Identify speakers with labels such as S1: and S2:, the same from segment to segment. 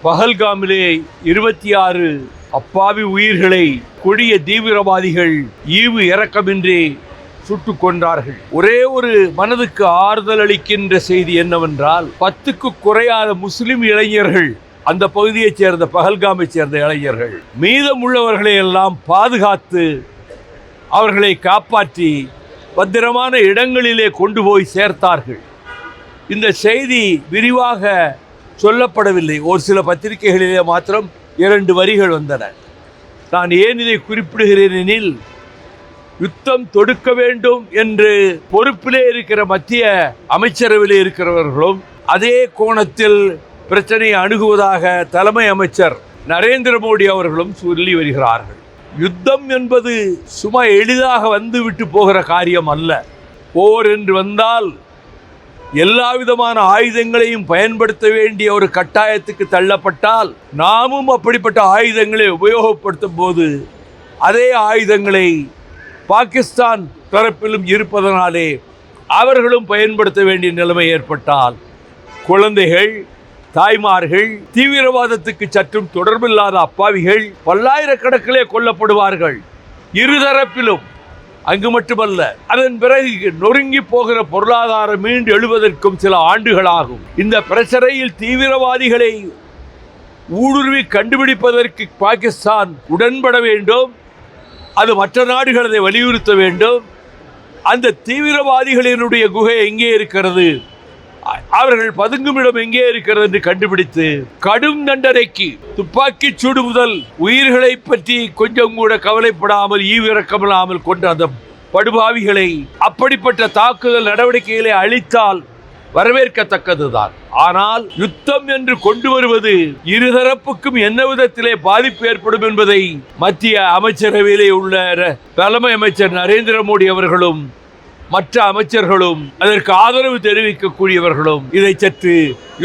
S1: பஹல்காமிலே 26 அப்பாவி உயிர்களை கொடிய தீவிரவாதிகள் ஈவு இரக்கமின்றி சுட்டுக் கொன்றார்கள். ஒரே ஒரு மனதுக்கு ஆறுதல் அளிக்கின்ற செய்தி என்னவென்றால் 10க்கு குறையாத முஸ்லிம் இளைஞர்கள், அந்த பகுதியைச் சேர்ந்த பஹல்காமை சேர்ந்த இளைஞர்கள், மீதமுள்ளவர்களை எல்லாம் பாதுகாத்து அவர்களை காப்பாற்றி பத்திரமான இடங்களிலே கொண்டு போய் சேர்த்தார்கள். இந்த செய்தி விரிவாக சொல்லப்படவில்லை. ஒரு சில பத்திரிகைகளிலே மாத்திரம் 2 வரிகள் வந்தன. நான் ஏன் இதை குறிப்பிடுகிறேன் எனில், யுத்தம் தொடுக்க வேண்டும் என்று பொறுப்பிலே இருக்கிற மத்திய அமைச்சரவையில் இருக்கிறவர்களும் அதே கோணத்தில் பிரச்சனையை அணுகுவதாக தலைமை அமைச்சர் நரேந்திர மோடி அவர்களும் சொல்லி வருகிறார்கள். யுத்தம் என்பது சும்மா எளிதாக வந்துவிட்டு போகிற காரியம் அல்ல. போர் என்று வந்தால் எல்லா விதமான ஆயுதங்களையும் பயன்படுத்த வேண்டிய ஒரு கட்டாயத்துக்கு தள்ளப்பட்டால், நாமும் அப்படிப்பட்ட ஆயுதங்களை உபயோகப்படுத்தும் போது அதே ஆயுதங்களை பாகிஸ்தான் தரப்பிலும் இருப்பதனாலே அவர்களும் பயன்படுத்த வேண்டிய நிலைமை ஏற்பட்டால், குழந்தைகள், தாய்மார்கள், தீவிரவாதத்துக்கு சற்றும் தொடர்பில்லாத அப்பாவிகள் பல்லாயிரக்கணக்கிலே கொல்லப்படுவார்கள். இருதரப்பிலும். அங்கு மட்டுமல்ல, அதன் பிறகு நொறுங்கி போகிற பொருளாதாரம் மீண்டு எழுவதற்கும் சில ஆண்டுகளாகும். இந்த பிரச்சனையில் தீவிரவாதிகளை ஊடுருவி கண்டுபிடிப்பதற்கு பாகிஸ்தான் உடன்பட வேண்டும். அது மற்ற நாடுகள் அதை வலியுறுத்த வேண்டும். அந்த தீவிரவாதிகளினுடைய குகை எங்கே இருக்கிறது, அவர்கள் பதுங்கும் இடம் எங்கே இருக்கிறது என்று கண்டுபிடித்து கடும் தண்டனைக்கு, துப்பாக்கி சூடு முதல் உயிர்களை பற்றி கொஞ்சம் கூட கவலைப்படாமல் ஈவிரக்கமில்லாமல் கொண்ட அந்த படுபாவிகளை அப்படிப்பட்ட தாக்குதல் நடவடிக்கைகளை அளித்தால் வரவேற்கத்தக்கதுதான். ஆனால் யுத்தம் என்று கொண்டு வருவது இருதரப்புக்கும் என்ன விதத்திலே பாதிப்பு ஏற்படும் என்பதை மத்திய அமைச்சரவையிலே உள்ள தலைமை அமைச்சர் நரேந்திர மோடி அவர்களும் மற்ற அமைச்சர்களும் அதற்கு ஆதரவு தெரிவிக்கக்கூடியவர்களும் இதை சற்று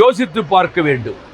S1: யோசித்து பார்க்க வேண்டும்.